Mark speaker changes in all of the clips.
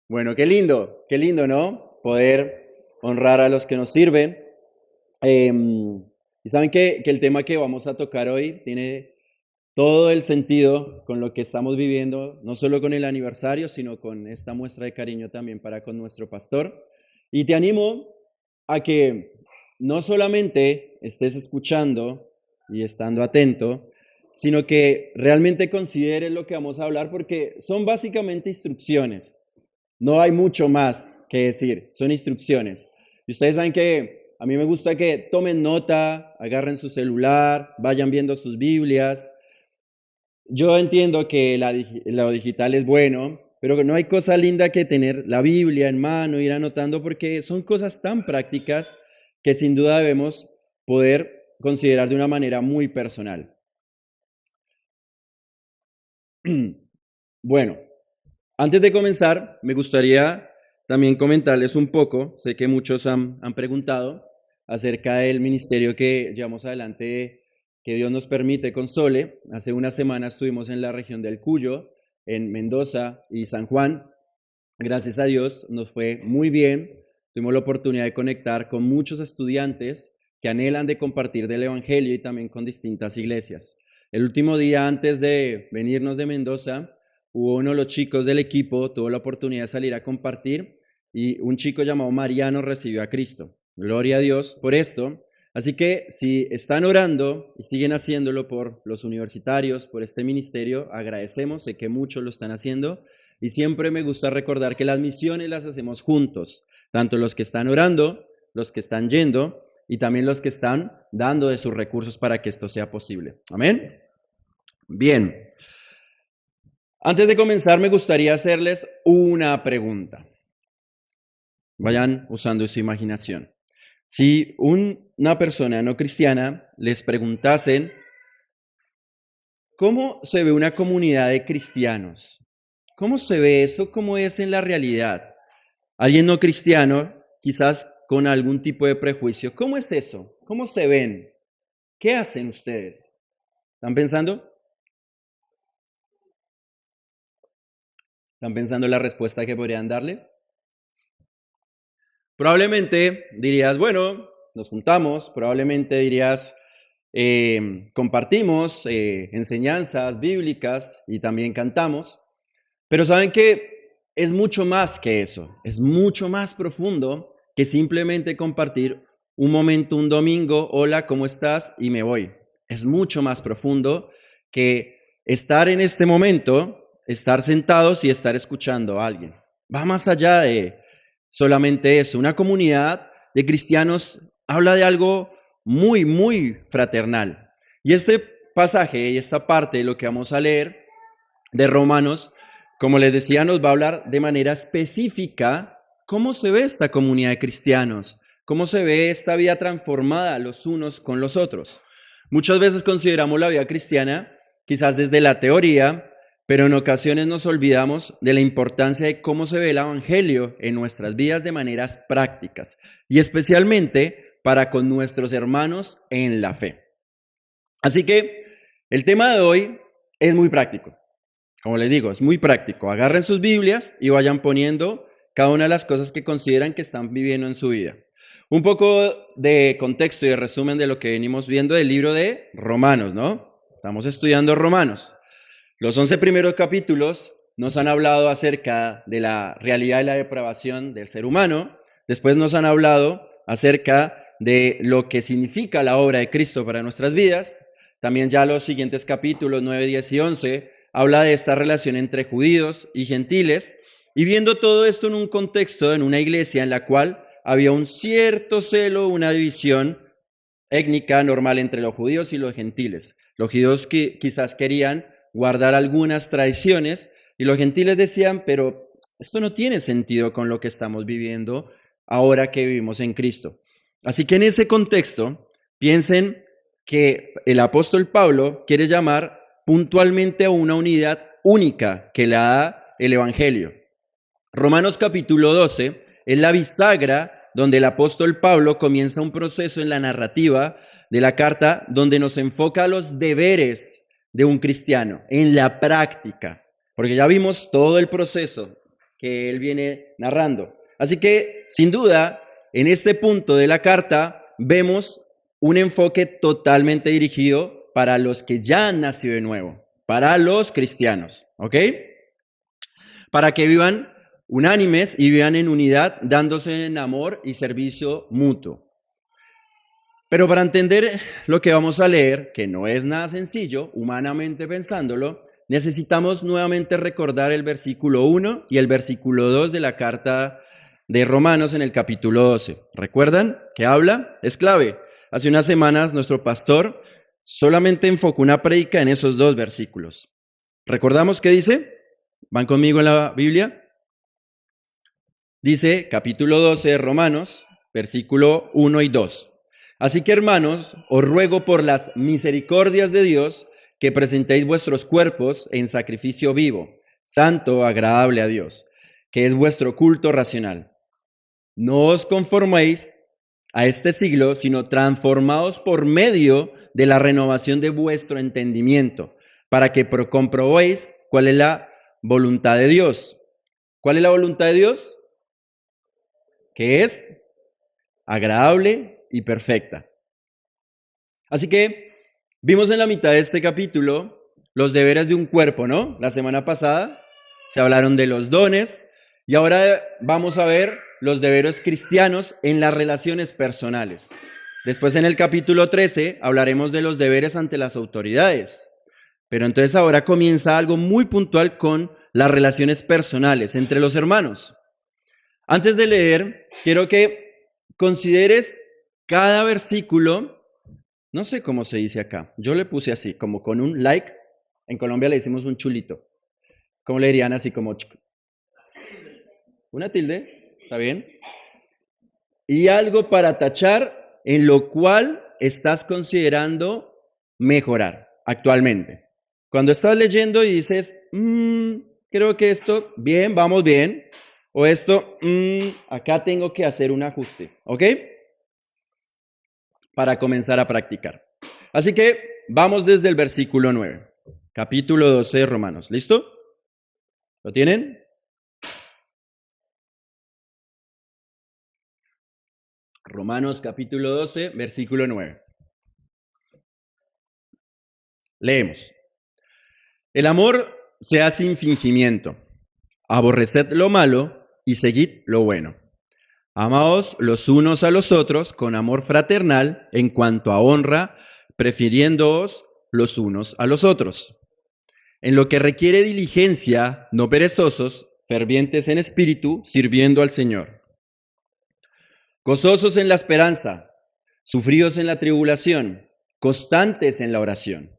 Speaker 1: Bueno, qué lindo, ¿no? Poder honrar a los que nos sirven. Y saben que el tema que vamos a tocar hoy tiene todo el sentido con lo que estamos viviendo, no solo con el aniversario, sino con esta muestra de cariño también para con nuestro pastor. Y te animo a que no solamente estés escuchando y estando atento, sino que realmente consideres lo que vamos a hablar porque son básicamente instrucciones. No hay mucho más que decir, son instrucciones. Y ustedes saben que a mí me gusta que tomen nota, agarren su celular, vayan viendo sus Biblias. Yo entiendo que lo digital es bueno, pero no hay cosa linda que tener la Biblia en mano, ir anotando, porque son cosas tan prácticas que sin duda debemos poder considerar de una manera muy personal. Bueno, antes de comenzar, me gustaría también comentarles un poco, sé que muchos han preguntado acerca del ministerio que llevamos adelante, que Dios nos permite con Sole. Hace una semana estuvimos en la región del Cuyo, en Mendoza y San Juan. Gracias a Dios nos fue muy bien. Tuvimos la oportunidad de conectar con muchos estudiantes que anhelan de compartir del Evangelio y también con distintas iglesias. El último día antes de venirnos de Mendoza, uno de los chicos del equipo tuvo la oportunidad de salir a compartir y un chico llamado Mariano recibió a Cristo. Gloria a Dios por esto. Así que si están orando y siguen haciéndolo por los universitarios, por este ministerio, agradecemos, sé que muchos lo están haciendo y siempre me gusta recordar que las misiones las hacemos juntos, tanto los que están orando, los que están yendo y también los que están dando de sus recursos para que esto sea posible. Amén. Bien. Antes de comenzar, me gustaría hacerles una pregunta. Vayan usando su imaginación. Si una persona no cristiana les preguntasen, ¿cómo se ve una comunidad de cristianos? ¿Cómo se ve eso? ¿Cómo es en la realidad? Alguien no cristiano, quizás con algún tipo de prejuicio. ¿Cómo es eso? ¿Cómo se ven? ¿Qué hacen ustedes? ¿Están pensando? ¿Están pensando en la respuesta que podrían darle? Probablemente dirías, bueno, nos juntamos, probablemente dirías, compartimos enseñanzas bíblicas y también cantamos, pero saben que es mucho más que eso, es mucho más profundo que simplemente compartir un momento, un domingo, hola, ¿cómo estás? Y me voy. Es mucho más profundo que estar en este momento, estar sentados y estar escuchando a alguien. Va más allá de solamente eso. Una comunidad de cristianos habla de algo muy, muy fraternal. Y este pasaje y esta parte de lo que vamos a leer de Romanos, como les decía, nos va a hablar de manera específica cómo se ve esta comunidad de cristianos, cómo se ve esta vida transformada los unos con los otros. Muchas veces consideramos la vida cristiana quizás desde la teoría, pero en ocasiones nos olvidamos de la importancia de cómo se ve el Evangelio en nuestras vidas de maneras prácticas y especialmente para con nuestros hermanos en la fe. Así que el tema de hoy es muy práctico. Como les digo, es muy práctico. Agarren sus Biblias y vayan poniendo cada una de las cosas que consideran que están viviendo en su vida. Un poco de contexto y de resumen de lo que venimos viendo del libro de Romanos, ¿no? Estamos estudiando Romanos. Los 11 primeros capítulos nos han hablado acerca de la realidad de la depravación del ser humano. Después nos han hablado acerca de lo que significa la obra de Cristo para nuestras vidas. También ya los siguientes capítulos 9, 10 y 11 habla de esta relación entre judíos y gentiles. Y viendo todo esto en un contexto, en una iglesia en la cual había un cierto celo, una división étnica normal entre los judíos y los gentiles. Los judíos que quizás querían guardar algunas tradiciones y los gentiles decían, pero esto no tiene sentido con lo que estamos viviendo ahora que vivimos en Cristo. Así que en ese contexto, piensen que el apóstol Pablo quiere llamar puntualmente a una unidad única que la da el Evangelio. Romanos capítulo 12 es la bisagra donde el apóstol Pablo comienza un proceso en la narrativa de la carta donde nos enfoca a los deberes de un cristiano, en la práctica, porque ya vimos todo el proceso que él viene narrando. Así que, sin duda, en este punto de la carta vemos un enfoque totalmente dirigido para los que ya han nacido de nuevo, para los cristianos, ¿ok? Para que vivan unánimes y vivan en unidad, dándose en amor y servicio mutuo. Pero para entender lo que vamos a leer, que no es nada sencillo, humanamente pensándolo, necesitamos nuevamente recordar el versículo 1 y el versículo 2 de la carta de Romanos en el capítulo 12. ¿Recuerdan qué habla? Es clave. Hace unas semanas nuestro pastor solamente enfocó una prédica en esos dos versículos. ¿Recordamos qué dice? ¿Van conmigo en la Biblia? Dice capítulo 12 de Romanos, versículo 1 y 2. Así que, hermanos, os ruego por las misericordias de Dios que presentéis vuestros cuerpos en sacrificio vivo, santo, agradable a Dios, que es vuestro culto racional. No os conforméis a este siglo, sino transformaos por medio de la renovación de vuestro entendimiento, para que comprobéis cuál es la voluntad de Dios. ¿Cuál es la voluntad de Dios? Que es agradable y perfecta. Así que vimos en la mitad de este capítulo los deberes de un cuerpo, ¿no? La semana pasada se hablaron de los dones y ahora vamos a ver los deberes cristianos en las relaciones personales. Después en el capítulo 13 hablaremos de los deberes ante las autoridades. Pero entonces ahora comienza algo muy puntual con las relaciones personales entre los hermanos. Antes de leer, quiero que consideres cada versículo, no sé cómo se dice acá, yo le puse así, como con un like, en Colombia le decimos un chulito. ¿Cómo le dirían así como una tilde? ¿Está bien? Y algo para tachar en lo cual estás considerando mejorar actualmente. Cuando estás leyendo y dices, creo que esto, bien, vamos bien, o esto, acá tengo que hacer un ajuste, ¿ok? Para comenzar a practicar. Así que vamos desde el versículo 9, capítulo 12 de Romanos. ¿Listo? ¿Lo tienen? Romanos capítulo 12, versículo 9. Leemos. El amor sea sin fingimiento. Aborreced lo malo y seguid lo bueno. Amaos los unos a los otros con amor fraternal en cuanto a honra, prefiriéndoos los unos a los otros. En lo que requiere diligencia, no perezosos, fervientes en espíritu, sirviendo al Señor. Gozosos en la esperanza, sufridos en la tribulación, constantes en la oración.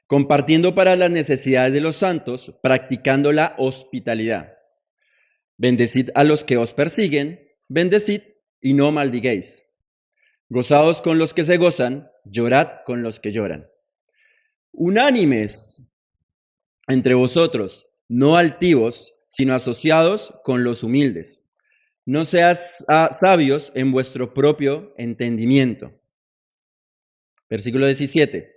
Speaker 1: Compartiendo para las necesidades de los santos, practicando la hospitalidad. Bendecid a los que os persiguen, bendecid y no maldiguéis. Gozaos con los que se gozan, llorad con los que lloran. Unánimes entre vosotros, no altivos, sino asociados con los humildes. No seas sabios en vuestro propio entendimiento. Versículo 17.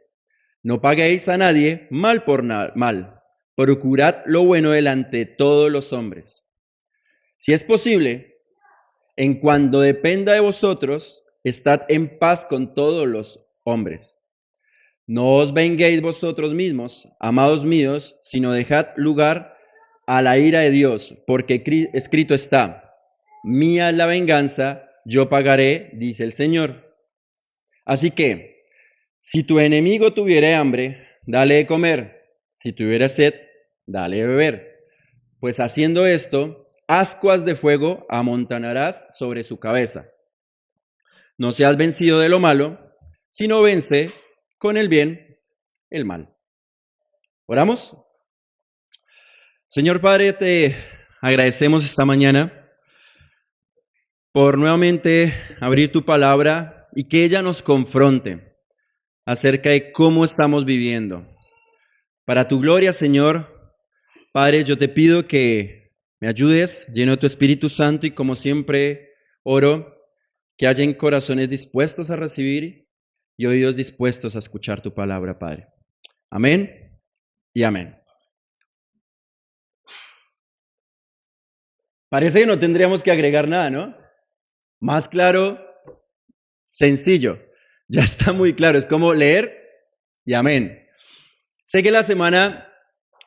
Speaker 1: No paguéis a nadie mal por mal. Procurad lo bueno delante de todos los hombres. Si es posible, en cuanto dependa de vosotros, estad en paz con todos los hombres. No os venguéis vosotros mismos, amados míos, sino dejad lugar a la ira de Dios, porque escrito está, mía es la venganza, yo pagaré, dice el Señor. Así que, si tu enemigo tuviere hambre, dale de comer, si tuviere sed, dale de beber, pues haciendo esto, ascuas de fuego amontonarás sobre su cabeza. No seas vencido de lo malo, sino vence con el bien el mal. ¿Oramos? Señor Padre, te agradecemos esta mañana por nuevamente abrir tu palabra y que ella nos confronte acerca de cómo estamos viviendo. Para tu gloria, Señor, Padre, yo te pido que me ayudes, lleno de tu Espíritu Santo y como siempre oro, que hayan corazones dispuestos a recibir y oídos dispuestos a escuchar tu palabra, Padre. Amén y amén. Parece que no tendríamos que agregar nada, ¿no? Más claro, sencillo. Ya está muy claro. Es como leer y amén. Sé que la semana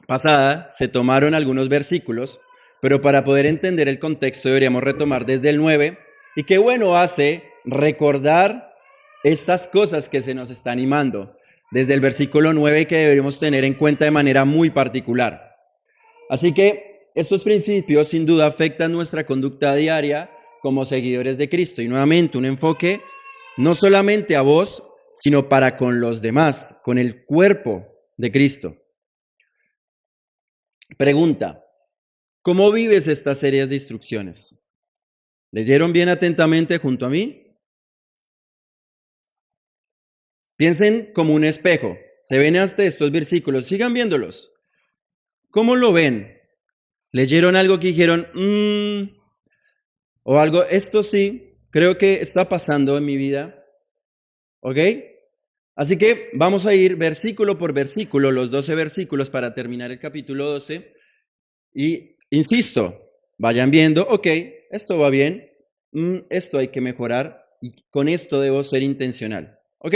Speaker 1: pasada se tomaron algunos versículos, pero para poder entender el contexto deberíamos retomar desde el 9. Y qué bueno hace recordar estas cosas que se nos está animando desde el versículo 9 que deberíamos tener en cuenta de manera muy particular. Así que estos principios sin duda afectan nuestra conducta diaria como seguidores de Cristo. Y nuevamente un enfoque no solamente a vos, sino para con los demás, con el cuerpo de Cristo. Pregunta, ¿cómo vives estas series de instrucciones? ¿Leyeron bien atentamente junto a mí? Piensen como un espejo. Se ven hasta estos versículos. Sigan viéndolos. ¿Cómo lo ven? ¿Leyeron algo que dijeron, o algo, esto sí, creo que está pasando en mi vida? ¿Ok? Así que vamos a ir versículo por versículo, los 12 versículos para terminar el capítulo 12. Y insisto, vayan viendo, ok, esto va bien, esto hay que mejorar y con esto debo ser intencional. ¿Ok?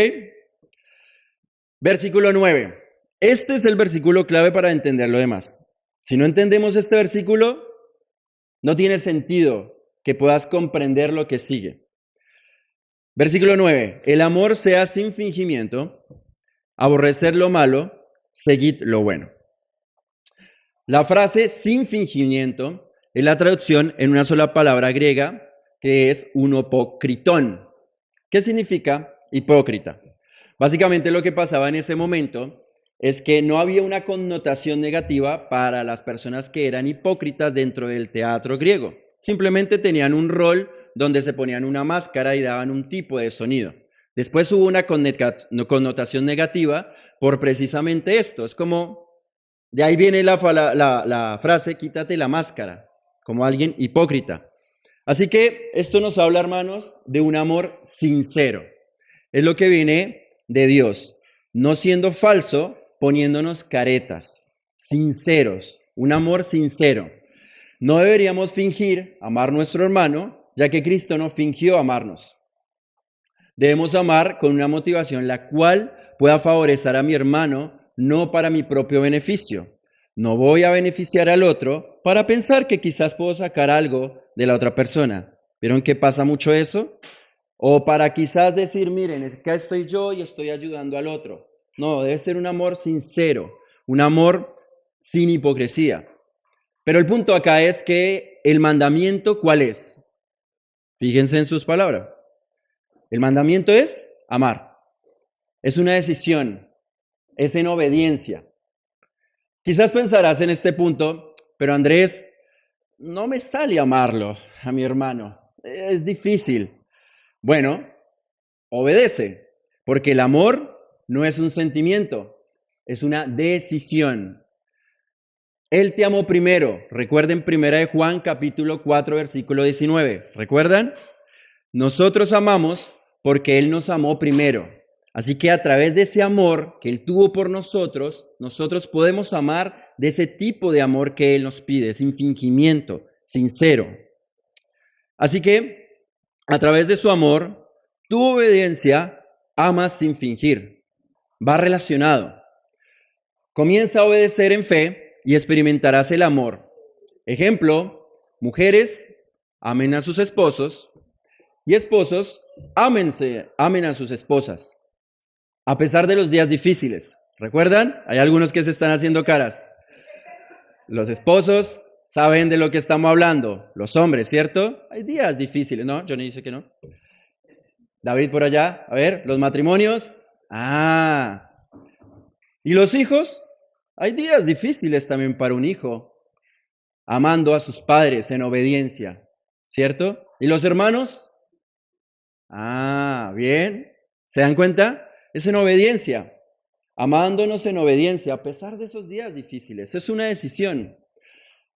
Speaker 1: Versículo 9. Este es el versículo clave para entender lo demás. Si no entendemos este versículo, no tiene sentido que puedas comprender lo que sigue. Versículo 9. El amor sea sin fingimiento, aborrecer lo malo, seguid lo bueno. La frase sin fingimiento es la traducción en una sola palabra griega que es unopokritón. ¿Qué significa hipócrita? Básicamente lo que pasaba en ese momento es que no había una connotación negativa para las personas que eran hipócritas dentro del teatro griego. Simplemente tenían un rol donde se ponían una máscara y daban un tipo de sonido. Después hubo una connotación negativa por precisamente esto. Es como, de ahí viene la frase, quítate la máscara, como alguien hipócrita. Así que esto nos habla, hermanos, de un amor sincero. Es lo que viene de Dios, no siendo falso, poniéndonos caretas, sinceros, un amor sincero. No deberíamos fingir amar a nuestro hermano, ya que Cristo no fingió amarnos. Debemos amar con una motivación la cual pueda favorecer a mi hermano, no para mi propio beneficio. No voy a beneficiar al otro para pensar que quizás puedo sacar algo de la otra persona. ¿Vieron que pasa mucho eso? O para quizás decir, miren, acá estoy yo y estoy ayudando al otro. No, debe ser un amor sincero, un amor sin hipocresía. Pero el punto acá es que el mandamiento, ¿cuál es? Fíjense en sus palabras. El mandamiento es amar. Es una decisión, es en obediencia. Quizás pensarás en este punto, pero Andrés, no me sale amarlo a mi hermano. Es difícil. Bueno, obedece, porque el amor no es un sentimiento, es una decisión. Él te amó primero. Recuerden 1 de Juan capítulo 4 versículo 19. ¿Recuerdan? Nosotros amamos porque Él nos amó primero. Así que a través de ese amor que Él tuvo por nosotros, nosotros podemos amar de ese tipo de amor que Él nos pide, sin fingimiento, sincero. Así que a través de su amor, tu obediencia amas sin fingir. Va relacionado. Comienza a obedecer en fe y experimentarás el amor. Ejemplo, mujeres amen a sus esposos y esposos amen a sus esposas. A pesar de los días difíciles. ¿Recuerdan? Hay algunos que se están haciendo caras. Los esposos saben de lo que estamos hablando. Los hombres, ¿cierto? Hay días difíciles, ¿no? Johnny dice que no. David por allá. A ver, los matrimonios. ¿Y los hijos? Hay días difíciles también para un hijo. Amando a sus padres en obediencia. ¿Cierto? ¿Y los hermanos? Bien. ¿Se dan cuenta? Es en obediencia, amándonos en obediencia a pesar de esos días difíciles. Es una decisión.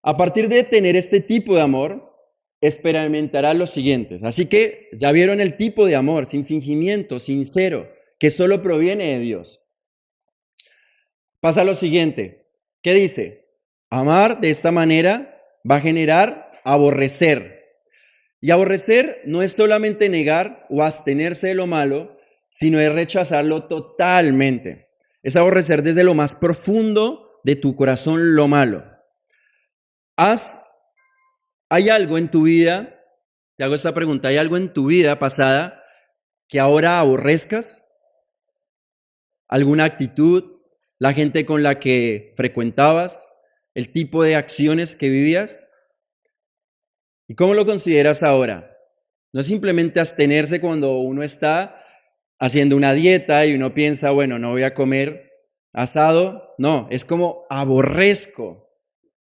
Speaker 1: A partir de tener este tipo de amor, experimentará los siguientes. Así que ya vieron el tipo de amor, sin fingimiento, sincero, que solo proviene de Dios. Pasa lo siguiente. ¿Qué dice? Amar de esta manera va a generar aborrecer. Y aborrecer no es solamente negar o abstenerse de lo malo, sino es rechazarlo totalmente. Es aborrecer desde lo más profundo de tu corazón lo malo. ¿Hay algo en tu vida? Te hago esta pregunta. ¿Hay algo en tu vida pasada que ahora aborrezcas? ¿Alguna actitud? ¿La gente con la que frecuentabas? ¿El tipo de acciones que vivías? ¿Y cómo lo consideras ahora? No es simplemente abstenerse cuando uno está haciendo una dieta y uno piensa, bueno, no voy a comer asado. No, es como aborrezco,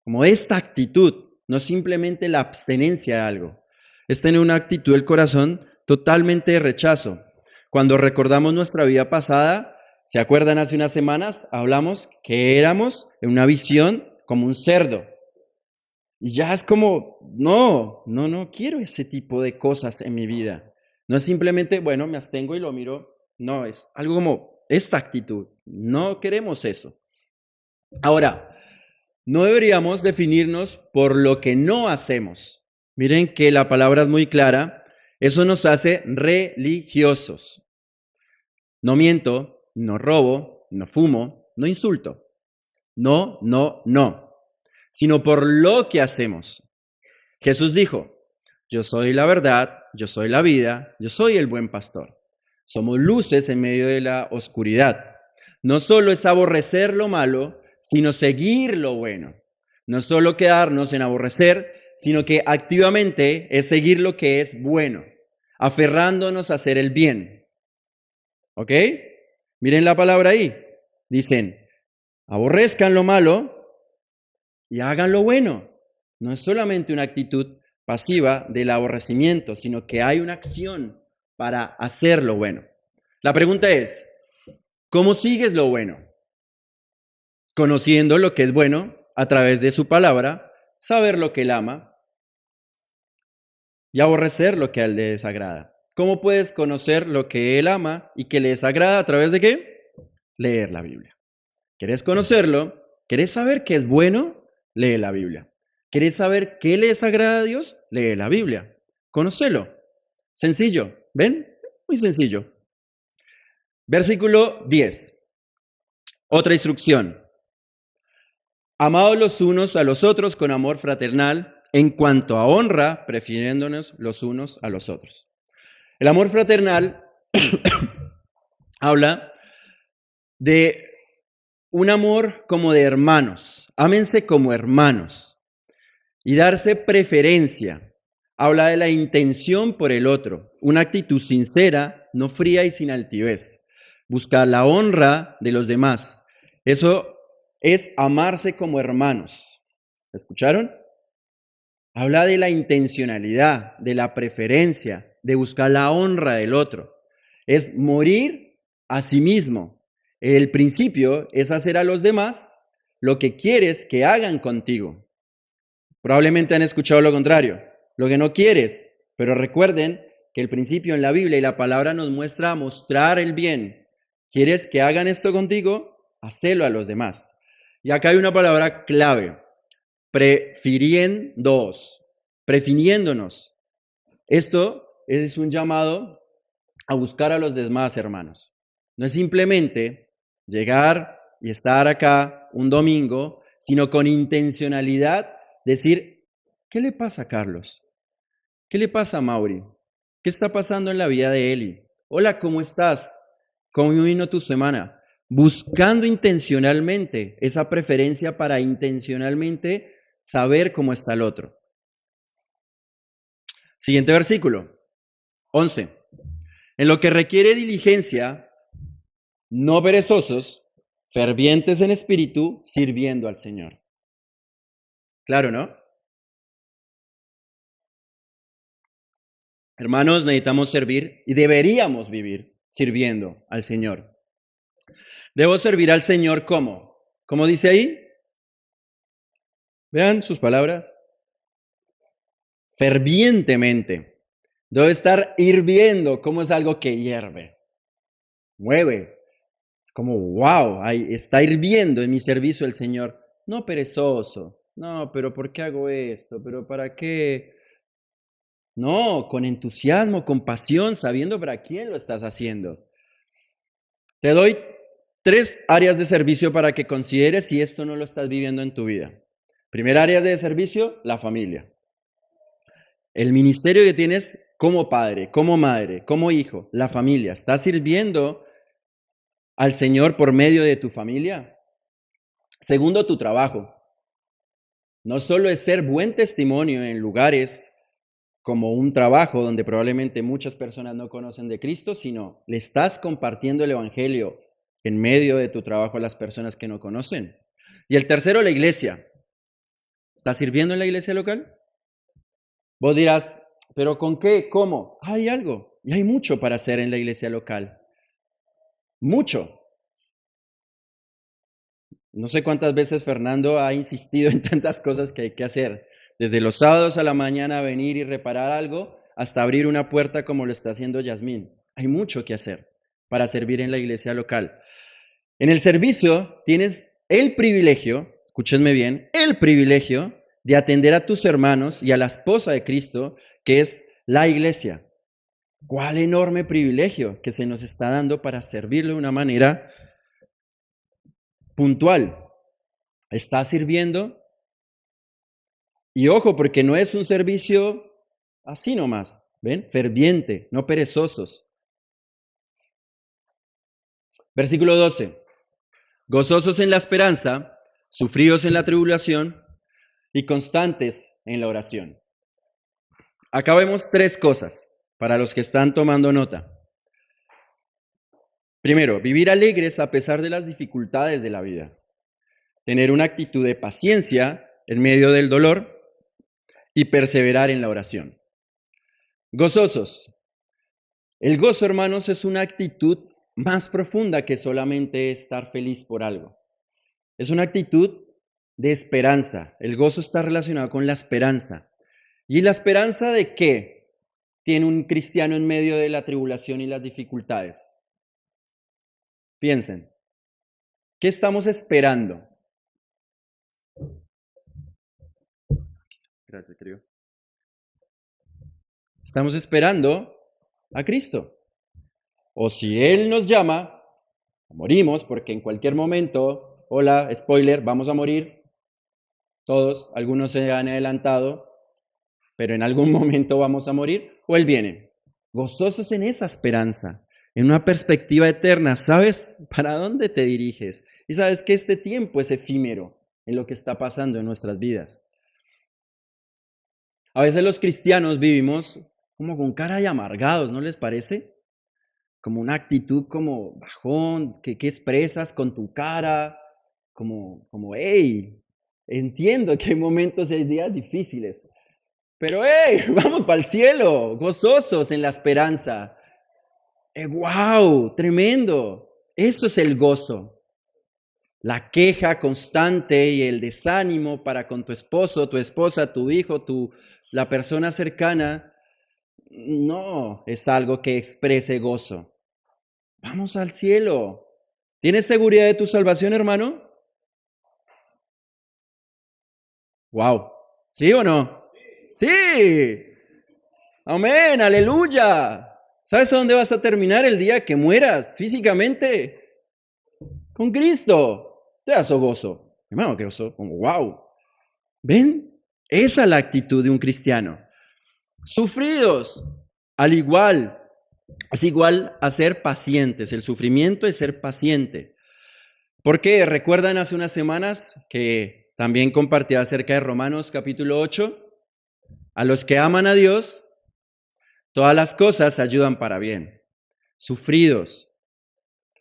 Speaker 1: como esta actitud, no simplemente la abstenencia de algo. Es tener una actitud del corazón totalmente de rechazo. Cuando recordamos nuestra vida pasada, ¿se acuerdan? Hace unas semanas hablamos que éramos en una visión como un cerdo. Y ya es como, no quiero ese tipo de cosas en mi vida. No es simplemente, bueno, me abstengo y lo miro. No, es algo como esta actitud. No queremos eso. Ahora, no deberíamos definirnos por lo que no hacemos. Miren que la palabra es muy clara. Eso nos hace religiosos. No miento, no robo, no fumo, no insulto. No, sino por lo que hacemos. Jesús dijo, yo soy la verdad, yo soy la vida, yo soy el buen pastor. Somos luces en medio de la oscuridad. No solo es aborrecer lo malo, sino seguir lo bueno. No solo quedarnos en aborrecer, sino que activamente es seguir lo que es bueno, aferrándonos a hacer el bien. ¿Ok? Miren la palabra ahí. Dicen, aborrezcan lo malo y hagan lo bueno. No es solamente una actitud pasiva del aborrecimiento, sino que hay una acción para hacer lo bueno. La pregunta es, ¿cómo sigues lo bueno? Conociendo lo que es bueno a través de su palabra, saber lo que él ama y aborrecer lo que a él le desagrada. ¿Cómo puedes conocer lo que él ama y que le desagrada a través de qué? Leer la Biblia. ¿Quieres conocerlo? ¿Quieres saber qué es bueno? Lee la Biblia. ¿Quieres saber qué le desagrada a Dios? Lee la Biblia. Conócelo. Sencillo. ¿Ven? Muy sencillo. Versículo 10. Otra instrucción. Amaos los unos a los otros con amor fraternal, en cuanto a honra, prefiriéndonos los unos a los otros. El amor fraternal habla de un amor como de hermanos. Ámense como hermanos. Y darse preferencia. Habla de la intención por el otro. Una actitud sincera, no fría y sin altivez. Buscar la honra de los demás. Eso es amarse como hermanos. ¿Escucharon? Habla de la intencionalidad, de la preferencia, de buscar la honra del otro. Es morir a sí mismo. El principio es hacer a los demás lo que quieres que hagan contigo. Probablemente han escuchado lo contrario, lo que no quieres, pero recuerden que el principio en la Biblia y la palabra nos muestra mostrar el bien. ¿Quieres que hagan esto contigo? Hacelo a los demás. Y acá hay una palabra clave, prefiriéndonos. Esto es un llamado a buscar a los demás, hermanos. No es simplemente llegar y estar acá un domingo, sino con intencionalidad decir, ¿qué le pasa a Carlos? ¿Qué le pasa a Mauri? ¿Qué está pasando en la vida de Eli? Hola, ¿cómo estás? ¿Cómo vino tu semana? Buscando intencionalmente esa preferencia para intencionalmente saber cómo está el otro. Siguiente versículo, 11. En lo que requiere diligencia, no perezosos, fervientes en espíritu, sirviendo al Señor. Claro, ¿no? Hermanos, necesitamos servir y deberíamos vivir sirviendo al Señor. Debo servir al Señor ¿cómo? ¿Cómo dice ahí? Vean sus palabras. Fervientemente. Debo estar hirviendo como es algo que hierve, mueve. Es como, wow, ahí está hirviendo en mi servicio el Señor. No perezoso, No, pero ¿por qué hago esto? ¿Pero para qué? No, con entusiasmo, con pasión, sabiendo para quién lo estás haciendo. Te doy 3 áreas de servicio para que consideres si esto no lo estás viviendo en tu vida. Primera área de servicio, la familia. El ministerio que tienes como padre, como madre, como hijo, la familia. ¿Estás sirviendo al Señor por medio de tu familia? Segundo, tu trabajo. No solo es ser buen testimonio en lugares como un trabajo donde probablemente muchas personas no conocen de Cristo, sino le estás compartiendo el Evangelio en medio de tu trabajo a las personas que no conocen. Y el tercero, la iglesia. ¿Estás sirviendo en la iglesia local? Vos dirás, ¿pero con qué? ¿Cómo? Hay algo. Y hay mucho para hacer en la iglesia local. Mucho. No sé cuántas veces Fernando ha insistido en tantas cosas que hay que hacer. Desde los sábados a la mañana venir y reparar algo hasta abrir una puerta como lo está haciendo Yasmín. Hay mucho que hacer para servir en la iglesia local. En el servicio tienes el privilegio, escúchenme bien, el privilegio de atender a tus hermanos y a la esposa de Cristo, que es la iglesia. ¿Cuál enorme privilegio que se nos está dando para servirle de una manera puntual? ¿Está sirviendo? Y ojo, porque no es un servicio así nomás, ¿ven? Ferviente, no perezosos. Versículo 12. Gozosos en la esperanza, sufridos en la tribulación y constantes en la oración. Acá vemos 3 cosas para los que están tomando nota. Primero, vivir alegres a pesar de las dificultades de la vida. Tener una actitud de paciencia en medio del dolor y perseverar en la oración. Gozosos. El gozo, hermanos, es una actitud más profunda que solamente estar feliz por algo. Es una actitud de esperanza. El gozo está relacionado con la esperanza. ¿Y la esperanza de qué tiene un cristiano en medio de la tribulación y las dificultades? Piensen, ¿qué estamos esperando? Gracias, querido. Estamos esperando a Cristo. O si Él nos llama, morimos, porque en cualquier momento, hola, spoiler, vamos a morir. Todos, algunos se han adelantado, pero en algún momento vamos a morir, o Él viene. Gozosos en esa esperanza, en una perspectiva eterna. ¿Sabes para dónde te diriges? Y sabes que este tiempo es efímero en lo que está pasando en nuestras vidas. A veces los cristianos vivimos como con cara de amargados, ¿no les parece? Como una actitud como bajón, que expresas con tu cara, como, hey, entiendo que hay momentos y días difíciles, pero hey, vamos para el cielo, gozosos en la esperanza. Wow, tremendo. Eso es el gozo. La queja constante y el desánimo para con tu esposo, tu esposa, tu hijo, la persona cercana, no es algo que exprese gozo. Vamos al cielo. ¿Tienes seguridad de tu salvación, hermano? Wow. ¿Sí o no? Sí. Amén, aleluya. ¿Sabes a dónde vas a terminar el día que mueras físicamente? Con Cristo. Te da su gozo. Hermano, qué gozo. Como, wow. ¿Ven? Esa es la actitud de un cristiano. Sufridos, al igual. Es igual a ser pacientes. El sufrimiento es ser paciente. Porque recuerdan hace unas semanas que también compartí acerca de Romanos capítulo 8. A los que aman a Dios, todas las cosas ayudan para bien. Sufridos.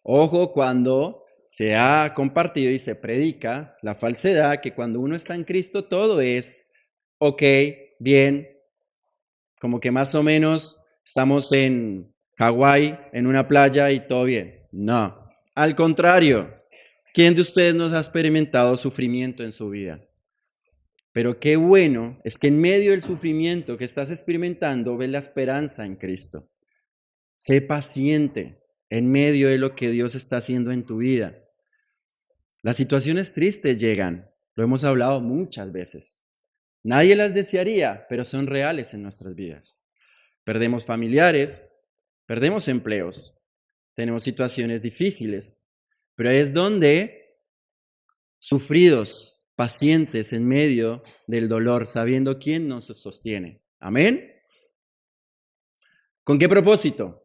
Speaker 1: Ojo cuando se ha compartido y se predica la falsedad que cuando uno está en Cristo todo es ok, bien, como que más o menos estamos en Hawái, en una playa y todo bien. No, al contrario. ¿Quién de ustedes nos ha experimentado sufrimiento en su vida? Pero qué bueno es que en medio del sufrimiento que estás experimentando ves la esperanza en Cristo. Sé paciente en medio de lo que Dios está haciendo en tu vida. Las situaciones tristes llegan, Lo hemos hablado muchas veces. Nadie las desearía, pero son reales en nuestras vidas. Perdemos familiares, perdemos empleos, tenemos situaciones difíciles, pero es donde, sufridos, pacientes en medio del dolor, sabiendo quién nos sostiene. Amén. ¿Con qué propósito?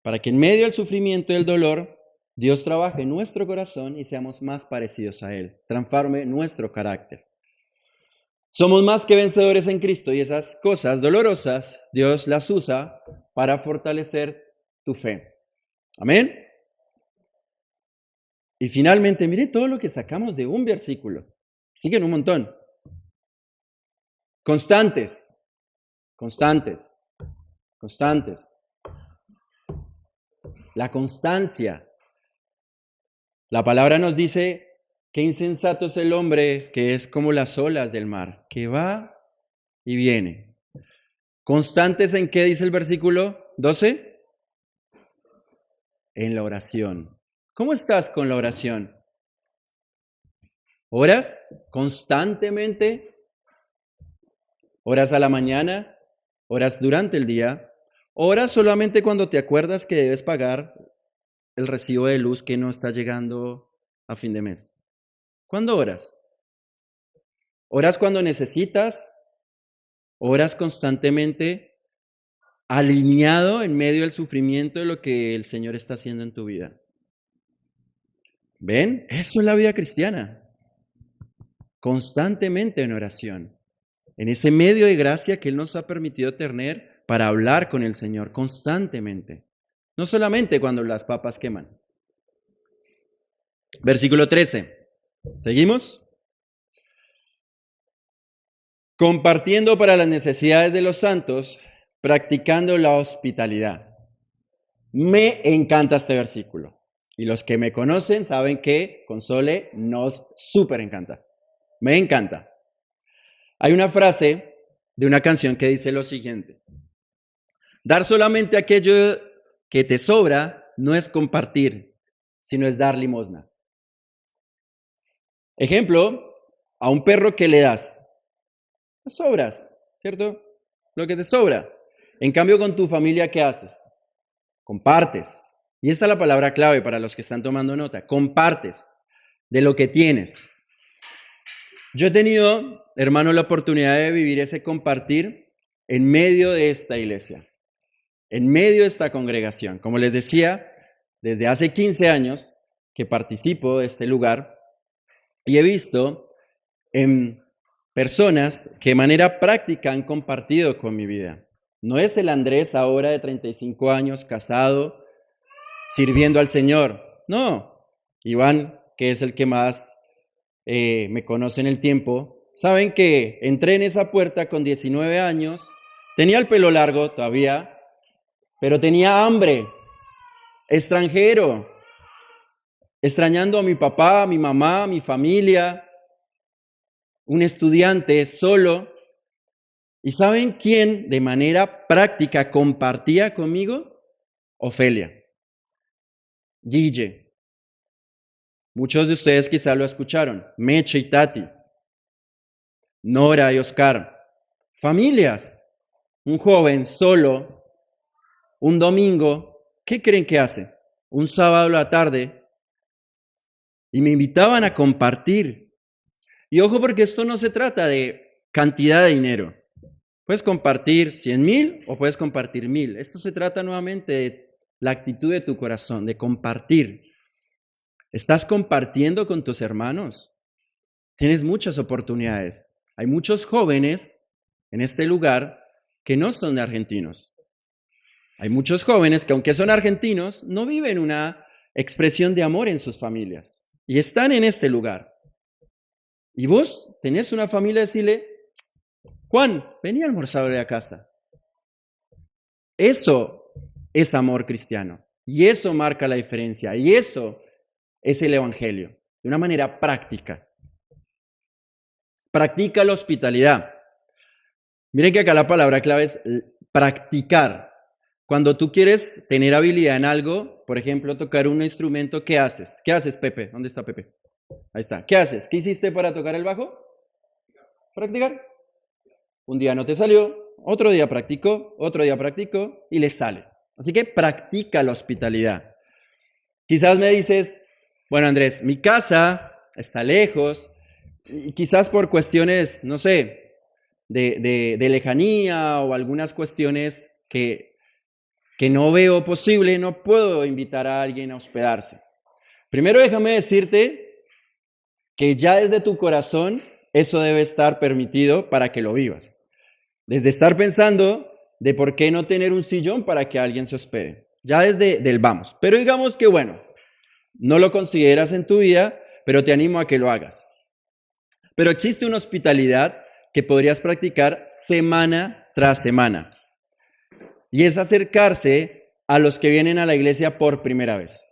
Speaker 1: Para que en medio del sufrimiento y del dolor, Dios trabaje en nuestro corazón y seamos más parecidos a Él, transforme nuestro carácter. Somos más que vencedores en Cristo y esas cosas dolorosas Dios las usa para fortalecer tu fe. Amén. Y finalmente, mire todo lo que sacamos de un versículo. Siguen un montón. Constantes, constantes, constantes. La constancia. La palabra nos dice qué insensato es el hombre que es como las olas del mar, que va y viene. ¿Constantes en qué dice el versículo 12? En la oración. ¿Cómo estás con la oración? ¿Oras constantemente? ¿Oras a la mañana? ¿Oras durante el día? ¿Oras solamente cuando te acuerdas que debes pagar el recibo de luz que no está llegando a fin de mes? ¿Cuándo oras? ¿Oras cuando necesitas? ¿Oras constantemente alineado en medio del sufrimiento de lo que el Señor está haciendo en tu vida? ¿Ven? Eso es la vida cristiana. Constantemente en oración. En ese medio de gracia que Él nos ha permitido tener para hablar con el Señor constantemente. No solamente cuando las papas queman. Versículo 13. ¿Seguimos? Compartiendo para las necesidades de los santos, practicando la hospitalidad. Me encanta este versículo. Y los que me conocen saben que con Sole nos súper encanta. Me encanta. Hay una frase de una canción que dice lo siguiente. Dar solamente aquello que te sobra no es compartir, sino es dar limosna. Ejemplo, a un perro que le das las sobras, ¿cierto? Lo que te sobra. En cambio, con tu familia, ¿qué haces? Compartes. Y esta es la palabra clave para los que están tomando nota. Compartes de lo que tienes. Yo he tenido, hermano, la oportunidad de vivir ese compartir en medio de esta iglesia, en medio de esta congregación. Como les decía, desde hace 15 años que participo de este lugar y he visto en personas que de manera práctica han compartido con mi vida. No es el Andrés ahora de 35 años, casado, sirviendo al Señor. No, Iván, que es el que más me conoce en el tiempo, saben que entré en esa puerta con 19 años, tenía el pelo largo todavía, pero tenía hambre, extranjero, extrañando a mi papá, a mi mamá, a mi familia, un estudiante solo. ¿Y saben quién de manera práctica compartía conmigo? Ofelia, Guille. Muchos de ustedes quizá lo escucharon. Meche y Tati, Nora y Oscar. Familias. Un joven solo, un domingo, ¿qué creen que hace? Un sábado a la tarde. Y me invitaban a compartir. Y ojo, porque esto no se trata de cantidad de dinero. Puedes compartir 100,000 o puedes compartir 1,000. Esto se trata nuevamente de la actitud de tu corazón, de compartir. ¿Estás compartiendo con tus hermanos? Tienes muchas oportunidades. Hay muchos jóvenes en este lugar que no son argentinos. Hay muchos jóvenes que, aunque son argentinos, no viven una expresión de amor en sus familias y están en este lugar. Y vos tenés una familia, decirle, Juan, vení a almorzar de la casa. Eso es amor cristiano y eso marca la diferencia y eso es el evangelio, de una manera práctica. Practica la hospitalidad. Miren que acá la palabra clave es practicar. Cuando tú quieres tener habilidad en algo, por ejemplo, tocar un instrumento, ¿qué haces? ¿Qué haces, Pepe? ¿Dónde está Pepe? Ahí está. ¿Qué haces? ¿Qué hiciste para tocar el bajo? Practicar. Un día no te salió, otro día practicó y le sale. Así que practica la hospitalidad. Quizás me dices, bueno Andrés, mi casa está lejos y quizás por cuestiones, no sé, de lejanía o algunas cuestiones que no veo posible, no puedo invitar a alguien a hospedarse. Primero déjame decirte que ya desde tu corazón eso debe estar permitido para que lo vivas. Desde estar pensando de por qué no tener un sillón para que alguien se hospede. Ya desde del vamos. Pero digamos que bueno, no lo consideras en tu vida, pero te animo a que lo hagas. Pero existe una hospitalidad que podrías practicar semana tras semana. Y es acercarse a los que vienen a la iglesia por primera vez.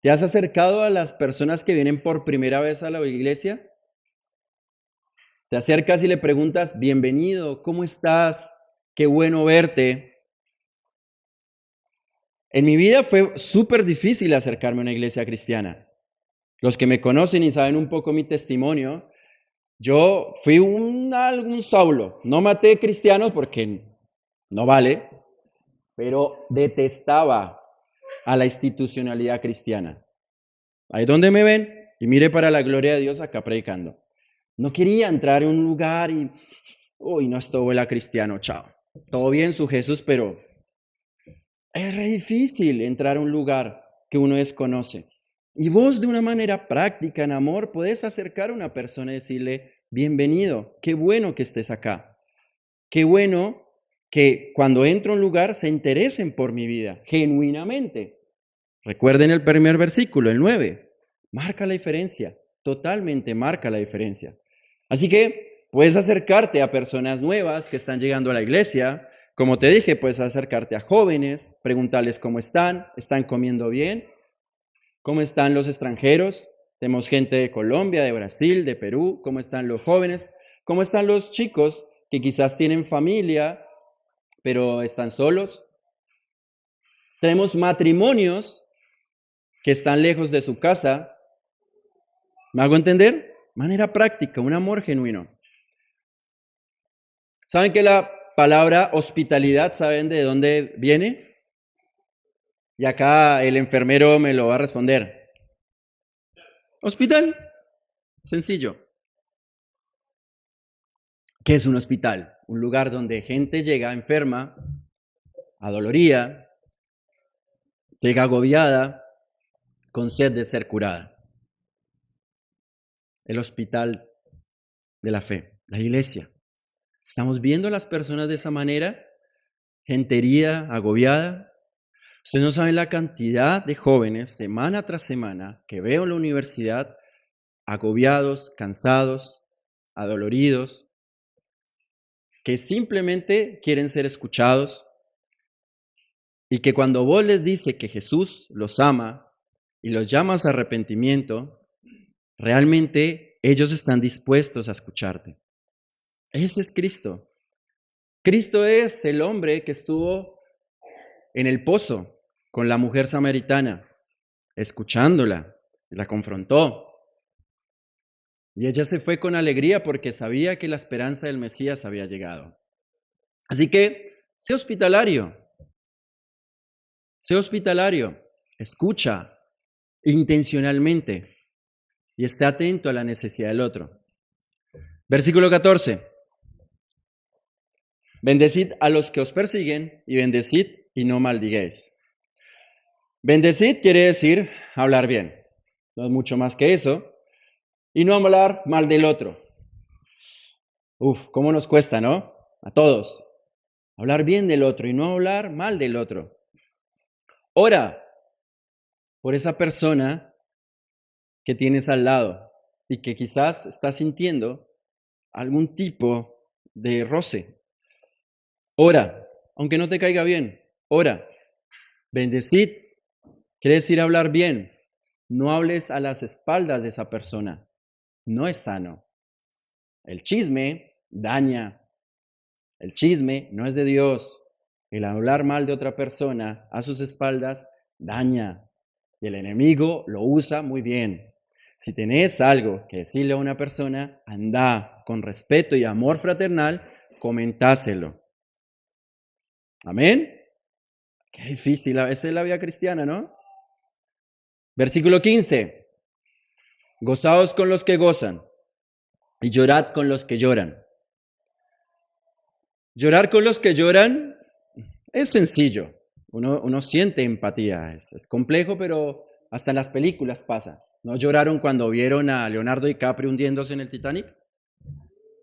Speaker 1: ¿Te has acercado a las personas que vienen por primera vez a la iglesia? Te acercas y le preguntas, bienvenido, ¿cómo estás? Qué bueno verte. En mi vida fue súper difícil acercarme a una iglesia cristiana. Los que me conocen y saben un poco mi testimonio, yo fui algún Saulo. No maté cristianos porque no vale, pero detestaba a la institucionalidad cristiana. Ahí donde me ven y mire para la gloria de Dios acá predicando. No quería entrar en un lugar y, uy, no, esto huele a cristiano, chao. Todo bien su Jesús, pero es re difícil entrar a un lugar que uno desconoce. Y vos de una manera práctica, en amor, podés acercar a una persona y decirle, bienvenido, qué bueno que estés acá. Qué bueno que cuando entro a un lugar se interesen por mi vida, genuinamente. Recuerden el primer versículo, el 9. Marca la diferencia, totalmente marca la diferencia. Así que puedes acercarte a personas nuevas que están llegando a la iglesia. Como te dije, puedes acercarte a jóvenes, preguntarles cómo están comiendo bien, cómo están los extranjeros. Tenemos gente de Colombia, de Brasil, de Perú, cómo están los jóvenes, cómo están los chicos que quizás tienen familia, pero están solos. Tenemos matrimonios que están lejos de su casa. ¿Me hago entender? Manera práctica, un amor genuino. ¿Saben que la palabra hospitalidad, saben de dónde viene? Y acá el enfermero me lo va a responder. Hospital, sencillo. ¿Qué es un hospital? Un lugar donde gente llega enferma, adolorida, llega agobiada, con sed de ser curada. El hospital de la fe, la iglesia. ¿Estamos viendo a las personas de esa manera? Gente herida, agobiada. Ustedes no saben la cantidad de jóvenes, semana tras semana, que veo en la universidad, agobiados, cansados, adoloridos, que simplemente quieren ser escuchados y que cuando vos les dices que Jesús los ama y los llamas a arrepentimiento, realmente ellos están dispuestos a escucharte. Ese es Cristo. Cristo es el hombre que estuvo en el pozo con la mujer samaritana, escuchándola, la confrontó. Y ella se fue con alegría porque sabía que la esperanza del Mesías había llegado. Así que, sé hospitalario, escucha intencionalmente y esté atento a la necesidad del otro. Versículo 14. Bendecid a los que os persiguen y bendecid y no maldiguéis. Bendecid quiere decir hablar bien. No es mucho más que eso. Y no hablar mal del otro. Uf, ¿cómo nos cuesta, no? A todos. Hablar bien del otro y no hablar mal del otro. Ora por esa persona que tienes al lado y que quizás está sintiendo algún tipo de roce. Ora, aunque no te caiga bien. Ora. Bendecid quiere decir hablar bien. No hables a las espaldas de esa persona. No es sano. El chisme daña. El chisme no es de Dios. El hablar mal de otra persona a sus espaldas daña. Y el enemigo lo usa muy bien. Si tenés algo que decirle a una persona, anda con respeto y amor fraternal, comentáselo. Amén. Qué difícil a veces la vida cristiana, ¿no? Versículo 15. Gozaos con los que gozan y llorad con los que lloran. Llorar con los que lloran es sencillo. Uno siente empatía. Es complejo, pero hasta en las películas pasa. ¿No lloraron cuando vieron a Leonardo DiCaprio hundiéndose en el Titanic?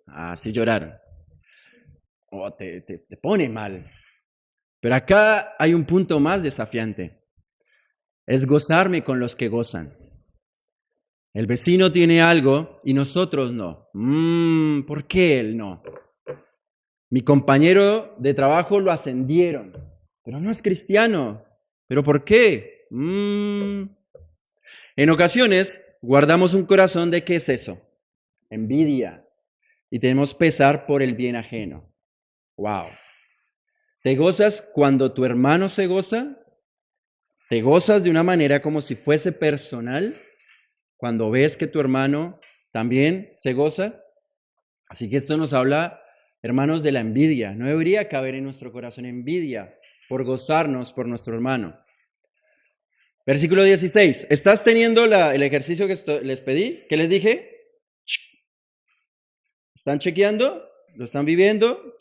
Speaker 1: Ah, sí lloraron. Oh, te pone mal. Pero acá hay un punto más desafiante. Es gozarme con los que gozan. El vecino tiene algo y nosotros no. ¿Por qué él no? Mi compañero de trabajo lo ascendieron, pero no es cristiano. ¿Pero por qué? En ocasiones guardamos un corazón de ¿qué es eso? Envidia. Y tenemos pesar por el bien ajeno. ¡Wow! ¿Te gozas cuando tu hermano se goza? ¿Te gozas de una manera como si fuese personal? Cuando ves que tu hermano también se goza. Así que esto nos habla, hermanos, de la envidia. No debería caber en nuestro corazón envidia por gozarnos por nuestro hermano. Versículo 16. ¿Estás teniendo el ejercicio que les pedí? ¿Qué les dije? ¿Están chequeando? ¿Lo están viviendo?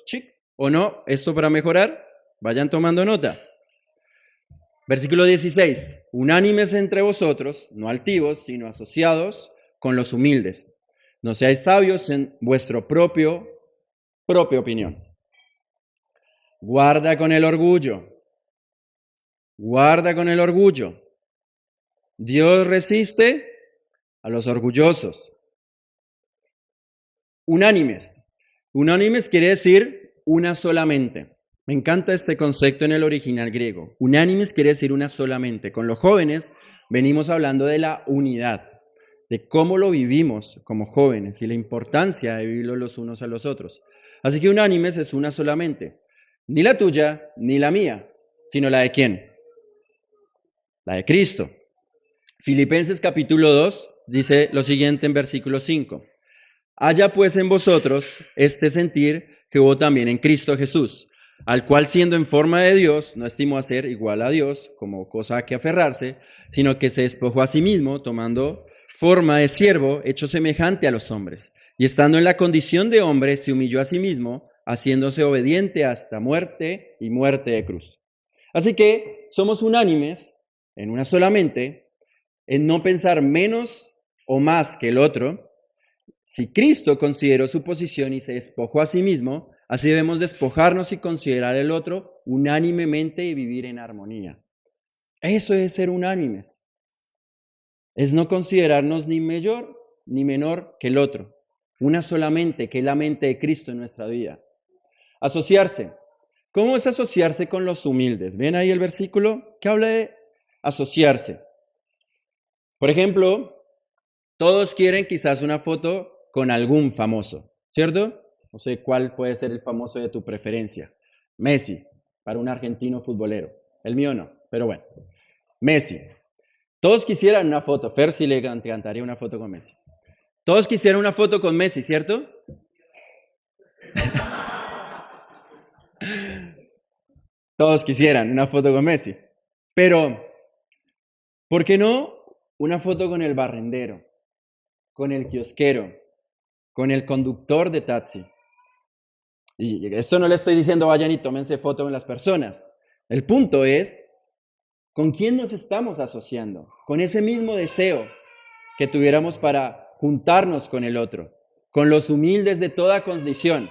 Speaker 1: ¿O no? ¿Esto para mejorar? Vayan tomando nota. Versículo 16. Unánimes entre vosotros, no altivos, sino asociados con los humildes. No seáis sabios en vuestra propia opinión. Guarda con el orgullo. Guarda con el orgullo. Dios resiste a los orgullosos. Unánimes. Unánimes quiere decir una solamente. Me encanta este concepto en el original griego. Unánimes quiere decir una solamente. Con los jóvenes venimos hablando de la unidad, de cómo lo vivimos como jóvenes y la importancia de vivirlo los unos a los otros. Así que unánimes es una solamente. Ni la tuya, ni la mía, sino la de ¿quién? La de Cristo. Filipenses capítulo 2 dice lo siguiente en versículo 5. Haya pues en vosotros este sentir que hubo también en Cristo Jesús, al cual siendo en forma de Dios, no estimó a ser igual a Dios como cosa a que aferrarse, sino que se despojó a sí mismo, tomando forma de siervo, hecho semejante a los hombres. Y estando en la condición de hombre, se humilló a sí mismo, haciéndose obediente hasta muerte y muerte de cruz. Así que somos unánimes en una solamente, en no pensar menos o más que el otro. Si Cristo consideró su posición y se despojó a sí mismo, así debemos despojarnos y considerar el otro unánimemente y vivir en armonía. Eso es ser unánimes. Es no considerarnos ni mayor ni menor que el otro. Una sola mente, que es la mente de Cristo en nuestra vida. Asociarse. ¿Cómo es asociarse con los humildes? ¿Ven ahí el versículo que habla de asociarse? Por ejemplo, todos quieren quizás una foto con algún famoso, ¿cierto? No sé cuál puede ser el famoso de tu preferencia. Messi, para un argentino futbolero. El mío no, pero bueno. Messi. Todos quisieran una foto. Fer sí le encantaría una foto con Messi. Todos quisieran una foto con Messi, ¿cierto? Todos quisieran una foto con Messi. Pero, ¿por qué no una foto con el barrendero, con el kiosquero, con el conductor de taxi? Y esto no le estoy diciendo vayan y tómense foto con las personas. El punto es, ¿con quién nos estamos asociando? Con ese mismo deseo que tuviéramos para juntarnos con el otro, con los humildes de toda condición.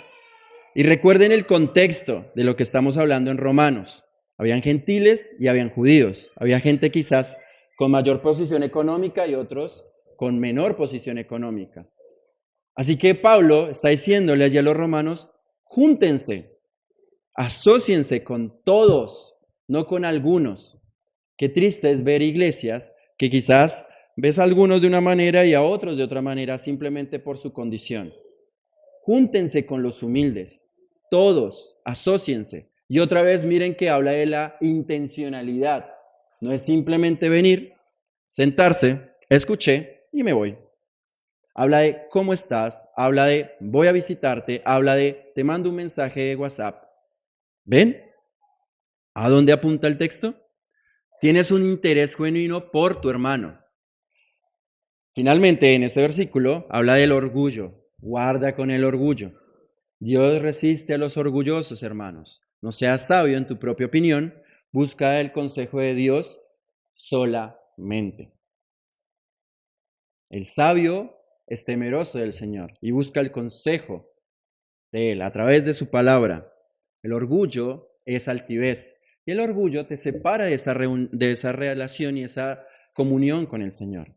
Speaker 1: Y recuerden el contexto de lo que estamos hablando en Romanos. Habían gentiles y habían judíos. Había gente quizás con mayor posición económica y otros con menor posición económica. Así que Pablo está diciéndole allí a los romanos, júntense, asóciense con todos, no con algunos. Qué triste es ver iglesias que quizás ves a algunos de una manera y a otros de otra manera simplemente por su condición. Júntense con los humildes, todos, asóciense. Y otra vez miren que habla de la intencionalidad. No es simplemente venir, sentarse, escuché y me voy. Habla de cómo estás, habla de voy a visitarte, habla de te mando un mensaje de WhatsApp. ¿Ven? ¿A dónde apunta el texto? Tienes un interés genuino por tu hermano. Finalmente, en ese versículo habla del orgullo. Guarda con el orgullo. Dios resiste a los orgullosos, hermanos. No seas sabio en tu propia opinión. Busca el consejo de Dios solamente. El sabio es temeroso del Señor y busca el consejo de Él a través de su palabra. El orgullo es altivez y el orgullo te separa de esa relación y esa comunión con el Señor.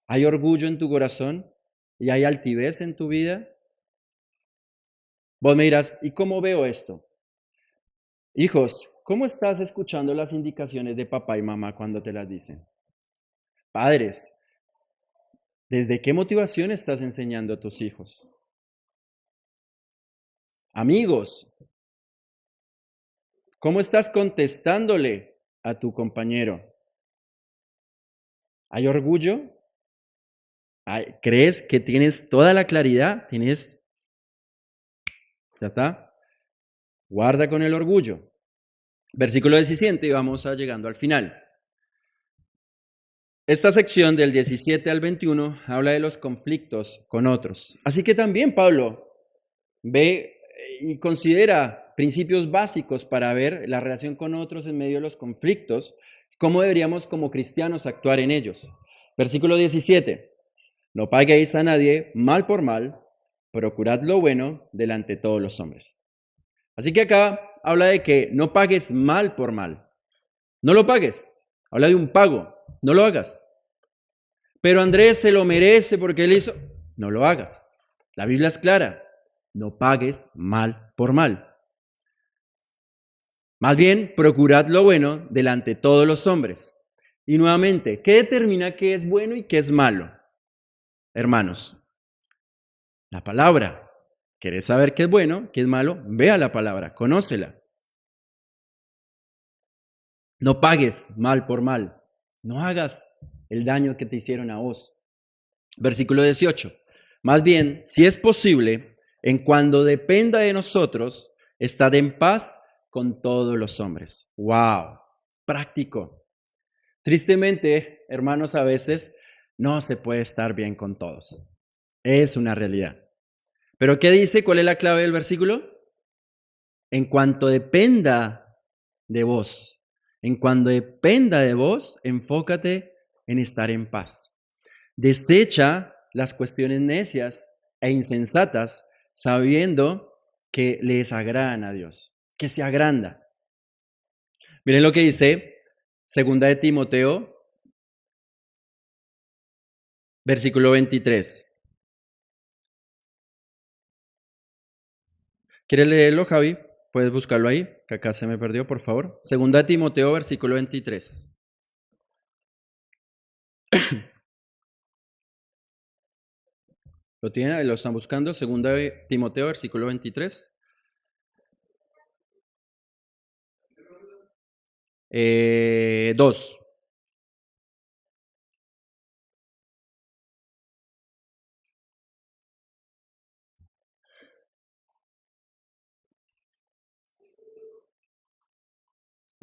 Speaker 1: ¿Hay orgullo en tu corazón y hay altivez en tu vida? Vos me dirás, ¿y cómo veo esto? Hijos, ¿cómo estás escuchando las indicaciones de papá y mamá cuando te las dicen? Padres, ¿desde qué motivación estás enseñando a tus hijos? Amigos, ¿cómo estás contestándole a tu compañero? ¿Hay orgullo? ¿Crees que tienes toda la claridad? ¿Tienes? ¿Ya está? Guarda con el orgullo. Versículo 17 y vamos a llegando al final. Esta sección del 17 al 21 habla de los conflictos con otros. Así que también Pablo ve y considera principios básicos para ver la relación con otros en medio de los conflictos, cómo deberíamos como cristianos actuar en ellos. Versículo 17. No paguéis a nadie mal por mal, procurad lo bueno delante de todos los hombres. Así que acá habla de que no pagues mal por mal. No lo pagues. Habla de un pago. No lo hagas. Pero Andrés se lo merece porque él hizo. No lo hagas. La Biblia es clara. No pagues mal por mal. Más bien, procurad lo bueno delante de todos los hombres. Y nuevamente, ¿qué determina qué es bueno y qué es malo? Hermanos, la palabra. ¿Querés saber qué es bueno, qué es malo? Vea la palabra, conócela. No pagues mal por mal. No hagas el daño que te hicieron a vos. Versículo 18. Más bien, si es posible, en cuando dependa de nosotros, estad en paz con todos los hombres. ¡Wow! Práctico. Tristemente, hermanos, a veces no se puede estar bien con todos. Es una realidad. ¿Pero qué dice? ¿Cuál es la clave del versículo? En cuanto dependa de vos. En cuanto dependa de vos, enfócate en estar en paz. Desecha las cuestiones necias e insensatas, sabiendo que le desagradan a Dios, que se agranda. Miren lo que dice Segunda de Timoteo, versículo 23. ¿Quieres leerlo, Javi? Puedes buscarlo ahí, que acá se me perdió, por favor. Segunda de Timoteo, versículo 23. ¿Lo tienen? ¿Lo están buscando? Segunda de Timoteo, versículo 23. Dos.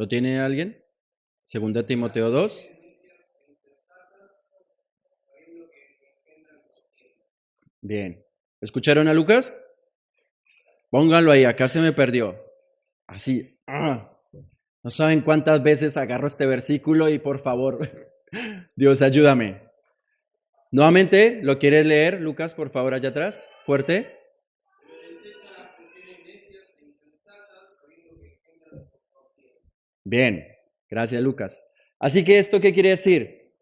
Speaker 1: ¿Lo tiene alguien? Segunda Timoteo 2. Bien. ¿Escucharon a Lucas? Pónganlo ahí, acá se me perdió. Así. No saben cuántas veces agarro este versículo y por favor, Dios, ayúdame. Nuevamente, ¿lo quieres leer, Lucas, por favor, allá atrás? Fuerte. Bien, gracias, Lucas. Así que, ¿esto qué quiere decir?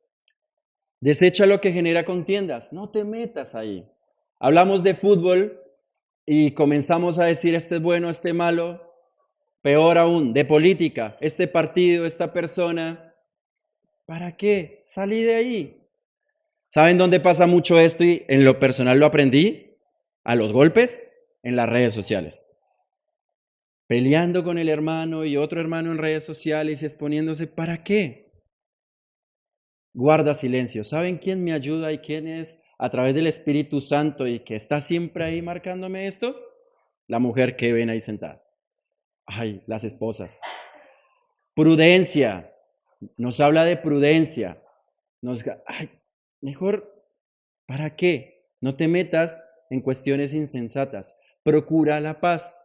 Speaker 1: Desecha lo que genera contiendas. No te metas ahí. Hablamos de fútbol y comenzamos a decir este es bueno, este malo. Peor aún, de política. Este partido, esta persona. ¿Para qué? Salí de ahí. ¿Saben dónde pasa mucho esto? Y en lo personal lo aprendí. A los golpes en las redes sociales. Peleando con el hermano y otro hermano en redes sociales y exponiéndose. ¿Para qué? guarda silencio. ¿Saben quién me ayuda y quién es a través del Espíritu Santo y que está siempre ahí marcándome esto? La mujer que ven ahí sentada. Ay, las esposas. Prudencia. Nos habla de prudencia. Ay, mejor, ¿para qué? No te metas en cuestiones insensatas. Procura la paz.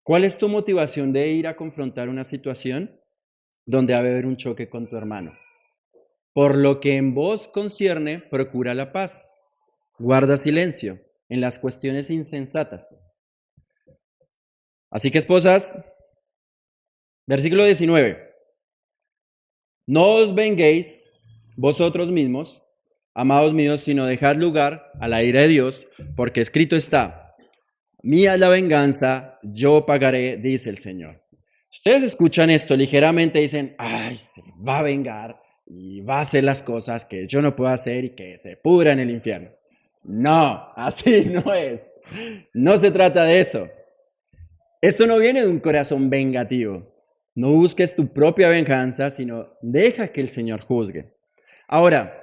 Speaker 1: ¿Cuál es tu motivación de ir a confrontar una situación donde va a haber un choque con tu hermano? Por lo que en vos concierne, procura la paz. Guarda silencio en las cuestiones insensatas. Así que, esposas, versículo 19. No os venguéis vosotros mismos, amados míos, sino dejad lugar a la ira de Dios, porque escrito está: mía es la venganza, yo pagaré, dice el Señor. Ustedes escuchan esto ligeramente y dicen: ay, se va a vengar y va a hacer las cosas que yo no puedo hacer y que se pudra en el infierno. No, así no es. No se trata de eso. Esto no viene de un corazón vengativo. No busques tu propia venganza, sino deja que el Señor juzgue. Ahora,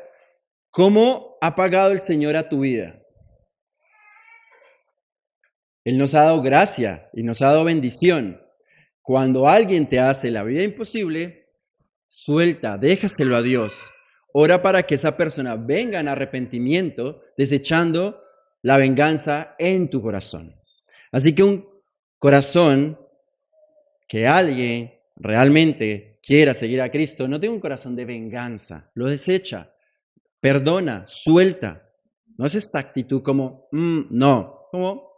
Speaker 1: ¿cómo ha pagado el Señor a tu vida? Él nos ha dado gracia y nos ha dado bendición. Cuando alguien te hace la vida imposible, suelta, déjaselo a Dios. Ora para que esa persona venga en arrepentimiento, desechando la venganza en tu corazón. Así que un corazón que alguien realmente quiera seguir a Cristo, no tiene un corazón de venganza, lo desecha, perdona, suelta. No es esta actitud como, no, como,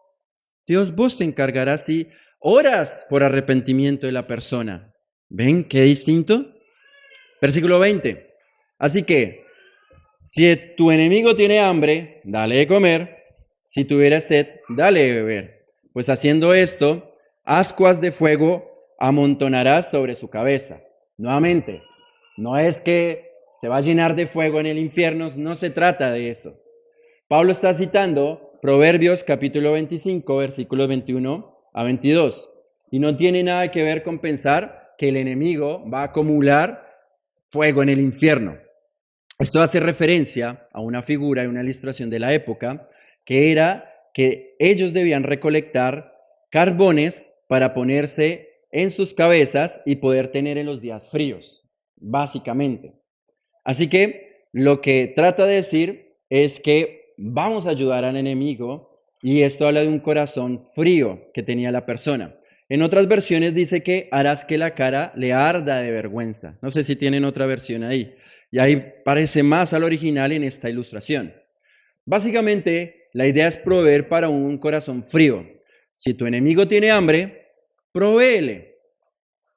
Speaker 1: Dios, vos te encargarás y oras por arrepentimiento de la persona. ¿Ven qué distinto? Versículo 20. Así que, si tu enemigo tiene hambre, dale de comer. Si tuviera sed, dale de beber. Pues haciendo esto, ascuas de fuego amontonarás sobre su cabeza. Nuevamente, no es que se va a llenar de fuego en el infierno, no se trata de eso. Pablo está citando Proverbios capítulo 25, versículos 21 a 22. Y no tiene nada que ver con pensar que el enemigo va a acumular fuego en el infierno. Esto hace referencia a una figura y una ilustración de la época, que era que ellos debían recolectar carbones para ponerse en sus cabezas y poder tener en los días fríos, básicamente. Así que lo que trata de decir es que vamos a ayudar al enemigo, y esto habla de un corazón frío que tenía la persona. En otras versiones dice que harás que la cara le arda de vergüenza. No sé si tienen otra versión ahí. Y ahí parece más al original en esta ilustración. Básicamente, la idea es proveer para un corazón frío. Si tu enemigo tiene hambre, provéele.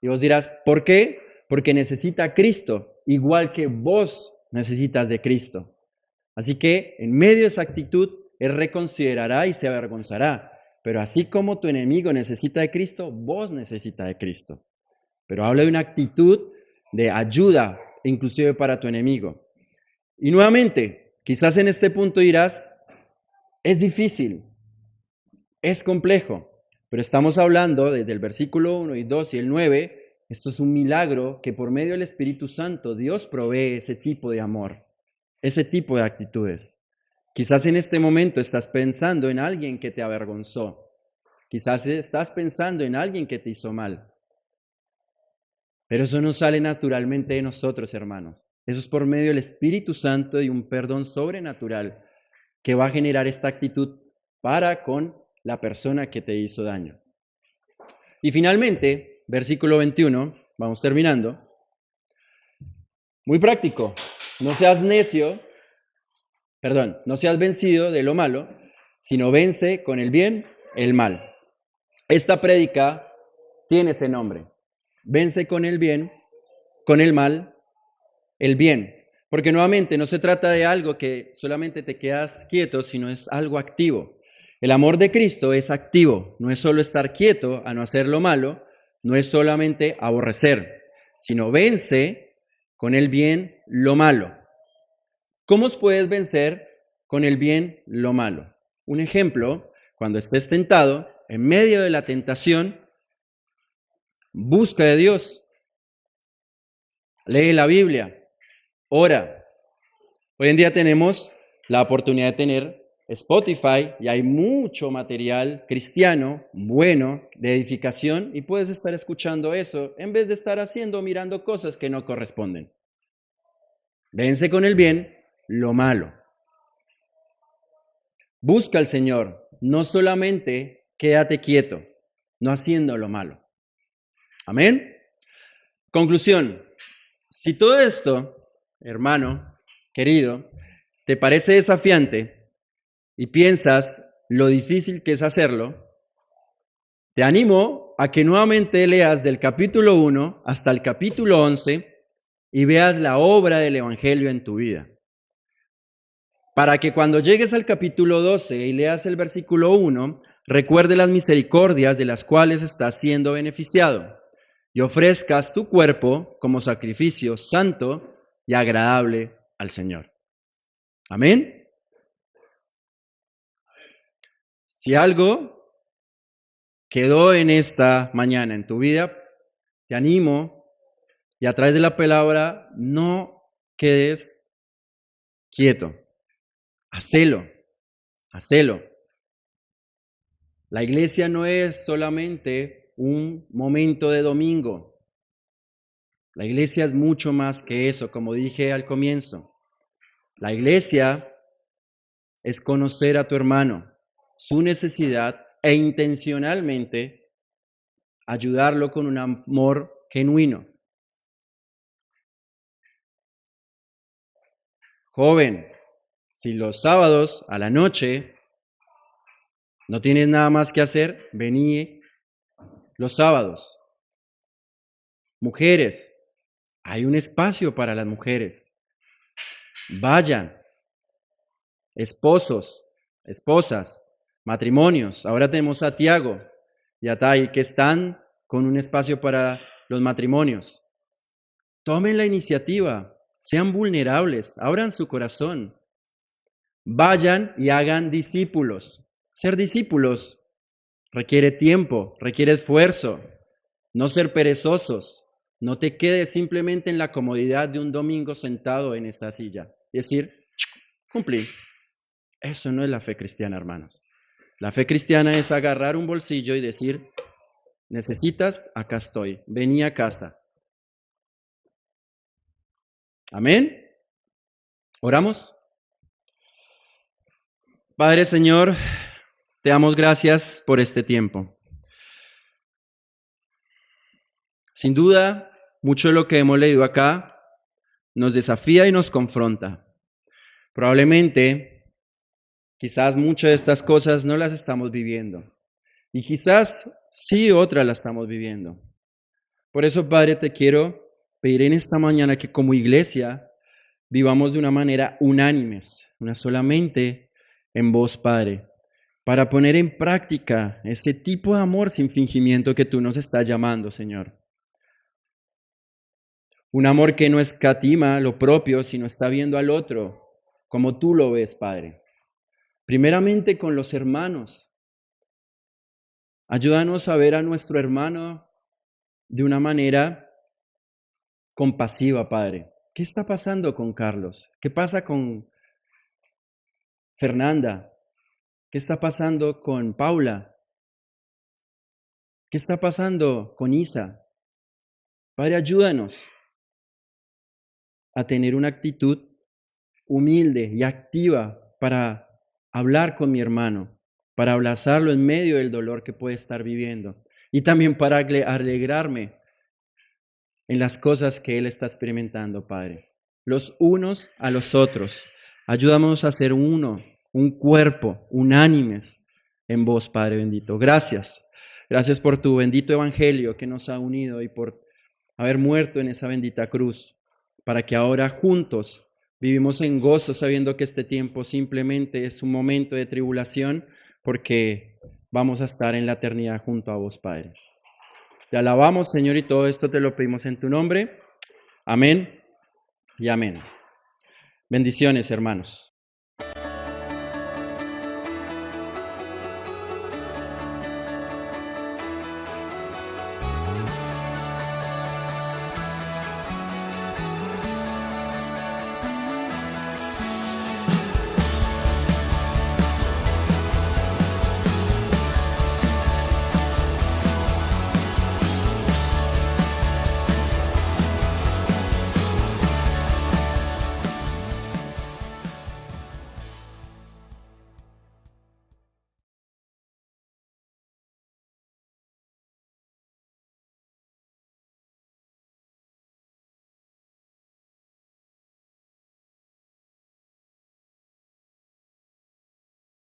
Speaker 1: Y vos dirás, ¿por qué? Porque necesita a Cristo, igual que vos necesitas de Cristo. Así que en medio de esa actitud, Él reconsiderará y se avergonzará. Pero así como tu enemigo necesita de Cristo, vos necesitas de Cristo. Pero habla de una actitud de ayuda, inclusive para tu enemigo. Y nuevamente, quizás en este punto dirás, es difícil, es complejo, pero estamos hablando desde el versículo 1 y 2 y el 9, esto es un milagro que por medio del Espíritu Santo Dios provee ese tipo de amor, ese tipo de actitudes. Quizás en este momento estás pensando en alguien que te avergonzó. Quizás estás pensando en alguien que te hizo mal. Pero eso no sale naturalmente de nosotros, hermanos. Eso es por medio del Espíritu Santo y un perdón sobrenatural que va a generar esta actitud para con la persona que te hizo daño. Y finalmente, versículo 21, vamos terminando. Muy práctico. No seas vencido de lo malo, sino vence con el bien el mal. Esta prédica tiene ese nombre. Vence con el bien, con el mal, el bien. Porque nuevamente no se trata de algo que solamente te quedas quieto, sino es algo activo. El amor de Cristo es activo, no es solo estar quieto a no hacer lo malo, no es solamente aborrecer, sino vence con el bien lo malo. ¿Cómo puedes vencer con el bien lo malo? Un ejemplo, cuando estés tentado, en medio de la tentación, busca de Dios, lee la Biblia, ora. Hoy en día tenemos la oportunidad de tener Spotify y hay mucho material cristiano bueno de edificación y puedes estar escuchando eso en vez de estar haciendo o mirando cosas que no corresponden. Vence con el bien lo malo. Busca al Señor, no solamente quédate quieto, no haciendo lo malo. Amén. Conclusión, si todo esto, hermano, querido, te parece desafiante y piensas lo difícil que es hacerlo, te animo a que nuevamente leas del capítulo 1 hasta el capítulo 11 y veas la obra del Evangelio en tu vida. Para que cuando llegues al capítulo 12 y leas el versículo 1, recuerde las misericordias de las cuales estás siendo beneficiado y ofrezcas tu cuerpo como sacrificio santo y agradable al Señor. Amén. Si algo quedó en esta mañana en tu vida, te animo y a través de la palabra no quedes quieto. Hacelo. La iglesia no es solamente un momento de domingo. La iglesia es mucho más que eso, como dije al comienzo. La iglesia es conocer a tu hermano, su necesidad e intencionalmente ayudarlo con un amor genuino. Joven, si los sábados a la noche no tienes nada más que hacer, vení los sábados. Mujeres, hay un espacio para las mujeres. Vayan. Esposos, esposas, matrimonios. Ahora tenemos a Tiago y a Tai que están con un espacio para los matrimonios. Tomen la iniciativa, sean vulnerables, abran su corazón. Vayan y hagan discípulos. Ser discípulos requiere tiempo, requiere esfuerzo. No ser perezosos. No te quedes simplemente en la comodidad de un domingo sentado en esa silla. Y decir, cumplí. Eso no es la fe cristiana, hermanos. La fe cristiana es agarrar un bolsillo y decir, necesitas, acá estoy, vení a casa. Amén. ¿Oramos? Padre Señor, te damos gracias por este tiempo. Sin duda, mucho de lo que hemos leído acá nos desafía y nos confronta. Probablemente, quizás muchas de estas cosas no las estamos viviendo. Y quizás sí otras las estamos viviendo. Por eso, Padre, te quiero pedir en esta mañana que como iglesia vivamos de una manera unánimes, una solamente en vos, Padre, para poner en práctica ese tipo de amor sin fingimiento que tú nos estás llamando, Señor. Un amor que no escatima lo propio, sino está viendo al otro como tú lo ves, Padre. Primeramente con los hermanos. Ayúdanos a ver a nuestro hermano de una manera compasiva, Padre. ¿Qué está pasando con Carlos? ¿Qué pasa con Fernanda? ¿Qué está pasando con Paula? ¿Qué está pasando con Isa? Padre, ayúdanos a tener una actitud humilde y activa para hablar con mi hermano, para abrazarlo en medio del dolor que puede estar viviendo y también para alegrarme en las cosas que él está experimentando, Padre. Los unos a los otros. Ayúdanos a ser uno, un cuerpo, unánimes en vos, Padre bendito. Gracias. Gracias por tu bendito evangelio que nos ha unido y por haber muerto en esa bendita cruz, para que ahora juntos vivimos en gozo sabiendo que este tiempo simplemente es un momento de tribulación porque vamos a estar en la eternidad junto a vos, Padre. Te alabamos, Señor, y todo esto te lo pedimos en tu nombre. Amén y amén. Bendiciones, hermanos.